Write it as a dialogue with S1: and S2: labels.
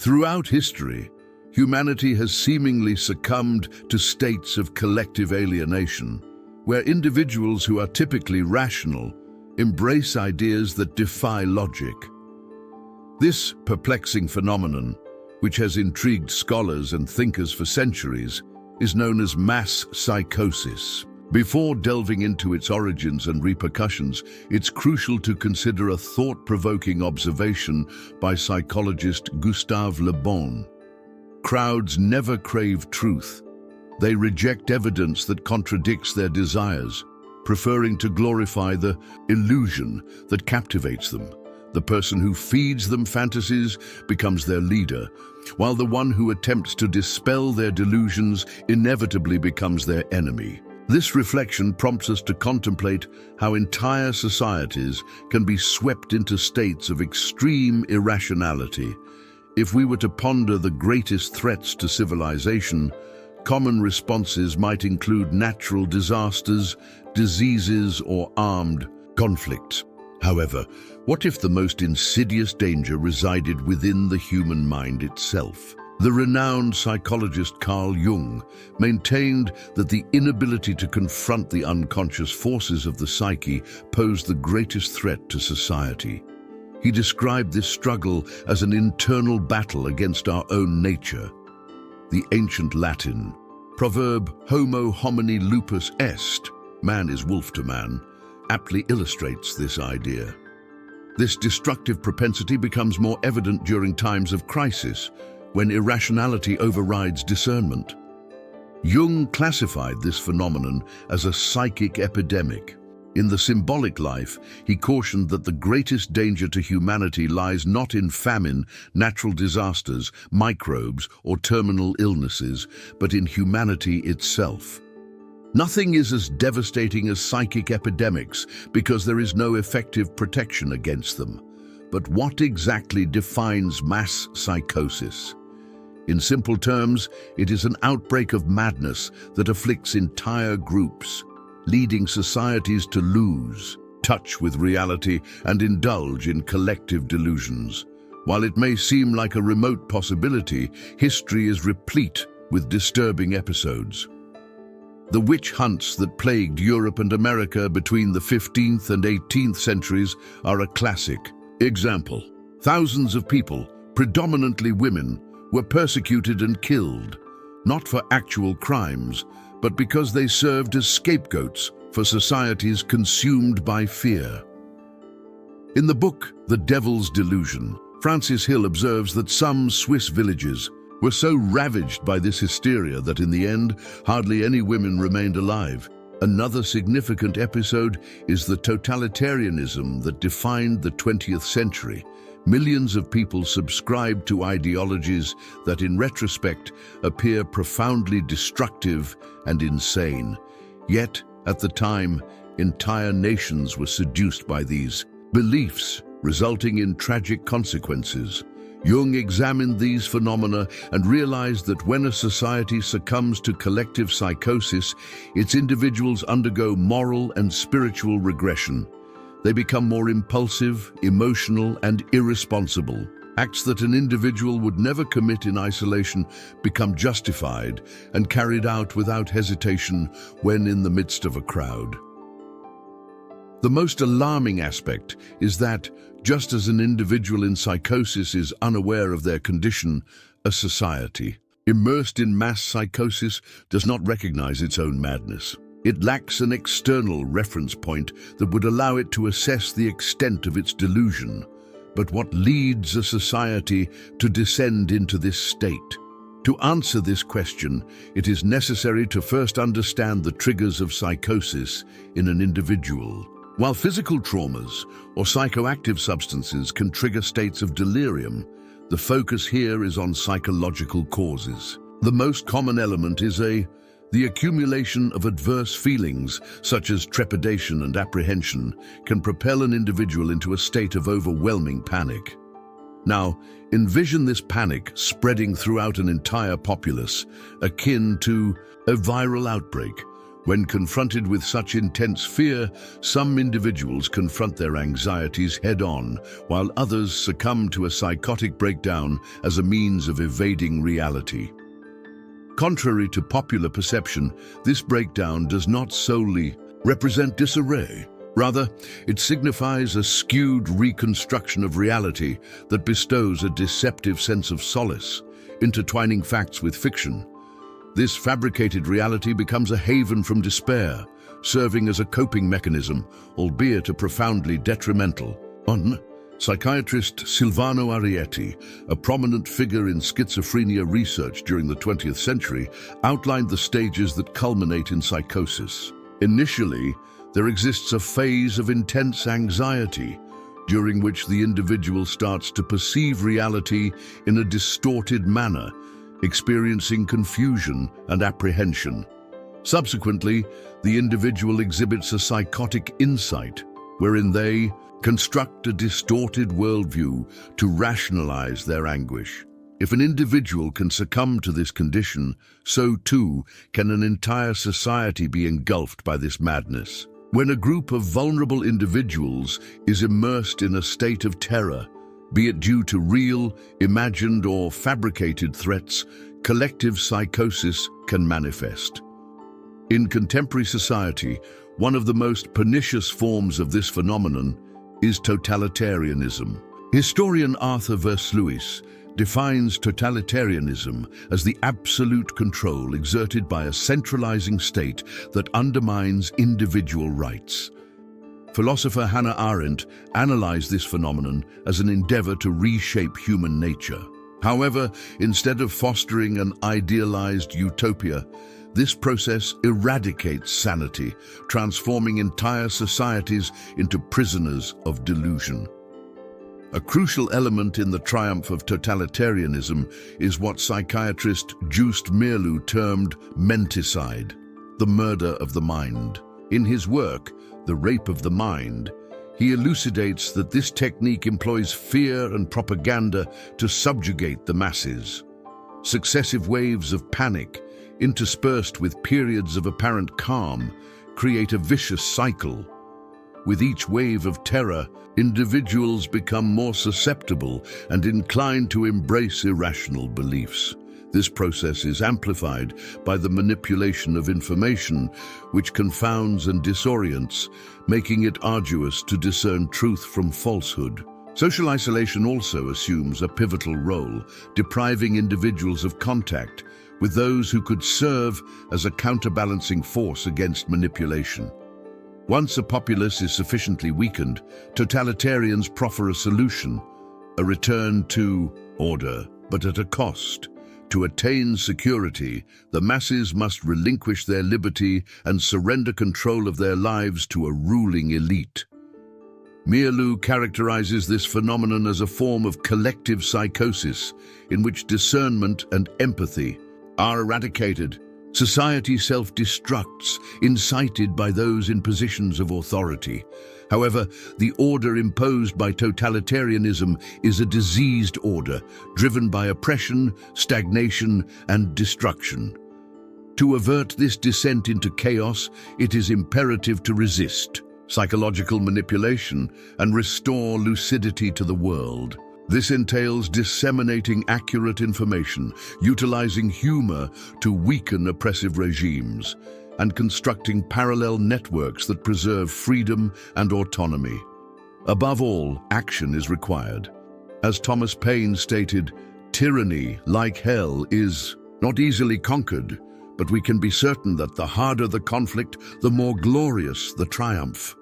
S1: Throughout history, humanity has seemingly succumbed to states of collective alienation, where individuals who are typically rational embrace ideas that defy logic. This perplexing phenomenon, which has intrigued scholars and thinkers for centuries, is known as mass psychosis. Before delving into its origins and repercussions, it's crucial to consider a thought-provoking observation by psychologist Gustave Le Bon. Crowds never crave truth. They reject evidence that contradicts their desires, preferring to glorify the illusion that captivates them. The person who feeds them fantasies becomes their leader, while the one who attempts to dispel their delusions inevitably becomes their enemy. This reflection prompts us to contemplate how entire societies can be swept into states of extreme irrationality. If we were to ponder the greatest threats to civilization, common responses might include natural disasters, diseases, or armed conflicts. However, what if the most insidious danger resided within the human mind itself? The renowned psychologist Carl Jung maintained that the inability to confront the unconscious forces of the psyche posed the greatest threat to society. He described this struggle as an internal battle against our own nature. The ancient Latin proverb "Homo homini lupus est," man is wolf to man, aptly illustrates this idea. This destructive propensity becomes more evident during times of crisis, when irrationality overrides discernment. Jung classified this phenomenon as a psychic epidemic. In The Symbolic Life, he cautioned that the greatest danger to humanity lies not in famine, natural disasters, microbes, or terminal illnesses, but in humanity itself. Nothing is as devastating as psychic epidemics because there is no effective protection against them. But what exactly defines mass psychosis? In simple terms, it is an outbreak of madness that afflicts entire groups, leading societies to lose touch with reality and indulge in collective delusions. While it may seem like a remote possibility, history is replete with disturbing episodes. The witch hunts that plagued Europe and America between the 15th and 18th centuries are a classic example. Thousands of people, predominantly women, were persecuted and killed, not for actual crimes, but because they served as scapegoats for societies consumed by fear. In the book The Devil's Delusion, Francis Hill observes that some Swiss villages were so ravaged by this hysteria that in the end, hardly any women remained alive. Another significant episode is the totalitarianism that defined the 20th century. Millions of people subscribed to ideologies that in retrospect appear profoundly destructive and insane. Yet, at the time, entire nations were seduced by these beliefs, resulting in tragic consequences. Jung examined these phenomena and realized that when a society succumbs to collective psychosis, its individuals undergo moral and spiritual regression. They become more impulsive, emotional, and irresponsible. Acts that an individual would never commit in isolation become justified and carried out without hesitation when in the midst of a crowd. The most alarming aspect is that, just as an individual in psychosis is unaware of their condition, a society immersed in mass psychosis does not recognize its own madness. It lacks an external reference point that would allow it to assess the extent of its delusion. But what leads a society to descend into this state? To answer this question, it is necessary to first understand the triggers of psychosis in an individual. While physical traumas or psychoactive substances can trigger states of delirium, the focus here is on psychological causes. The most common element is the accumulation of adverse feelings, such as trepidation and apprehension, can propel an individual into a state of overwhelming panic. Now, envision this panic spreading throughout an entire populace, akin to a viral outbreak, When confronted with such intense fear, some individuals confront their anxieties head-on, while others succumb to a psychotic breakdown as a means of evading reality. Contrary to popular perception, this breakdown does not solely represent disarray. Rather, it signifies a skewed reconstruction of reality that bestows a deceptive sense of solace, intertwining facts with fiction. This fabricated reality becomes a haven from despair, serving as a coping mechanism, albeit a profoundly detrimental one. Psychiatrist Silvano Arietti, a prominent figure in schizophrenia research during the 20th century, outlined the stages that culminate in psychosis. Initially, there exists a phase of intense anxiety, during which the individual starts to perceive reality in a distorted manner, experiencing confusion and apprehension. Subsequently, the individual exhibits a psychotic insight, wherein they construct a distorted worldview to rationalize their anguish. If an individual can succumb to this condition, so too can an entire society be engulfed by this madness. When a group of vulnerable individuals is immersed in a state of terror, be it due to real, imagined, or fabricated threats, collective psychosis can manifest. In contemporary society, one of the most pernicious forms of this phenomenon is totalitarianism. Historian Arthur Versluis defines totalitarianism as the absolute control exerted by a centralizing state that undermines individual rights. Philosopher Hannah Arendt analyzed this phenomenon as an endeavor to reshape human nature. However, instead of fostering an idealized utopia, this process eradicates sanity, transforming entire societies into prisoners of delusion. A crucial element in the triumph of totalitarianism is what psychiatrist Joost Meerloo termed menticide, the murder of the mind. In his work, The Rape of the Mind, he elucidates that this technique employs fear and propaganda to subjugate the masses. Successive waves of panic, interspersed with periods of apparent calm, create a vicious cycle. With each wave of terror, individuals become more susceptible and inclined to embrace irrational beliefs. This process is amplified by the manipulation of information, which confounds and disorients, making it arduous to discern truth from falsehood. Social isolation also assumes a pivotal role, depriving individuals of contact with those who could serve as a counterbalancing force against manipulation. Once a populace is sufficiently weakened, totalitarians proffer a solution, a return to order, but at a cost. To attain security, the masses must relinquish their liberty and surrender control of their lives to a ruling elite. Meerloo characterizes this phenomenon as a form of collective psychosis in which discernment and empathy are eradicated. Society self-destructs, incited by those in positions of authority. However, the order imposed by totalitarianism is a diseased order, driven by oppression, stagnation, and destruction. To avert this descent into chaos, it is imperative to resist psychological manipulation and restore lucidity to the world. This entails disseminating accurate information, utilizing humor to weaken oppressive regimes, and constructing parallel networks that preserve freedom and autonomy. Above all, action is required. As Thomas Paine stated, tyranny, like hell, is not easily conquered, but we can be certain that the harder the conflict, the more glorious the triumph.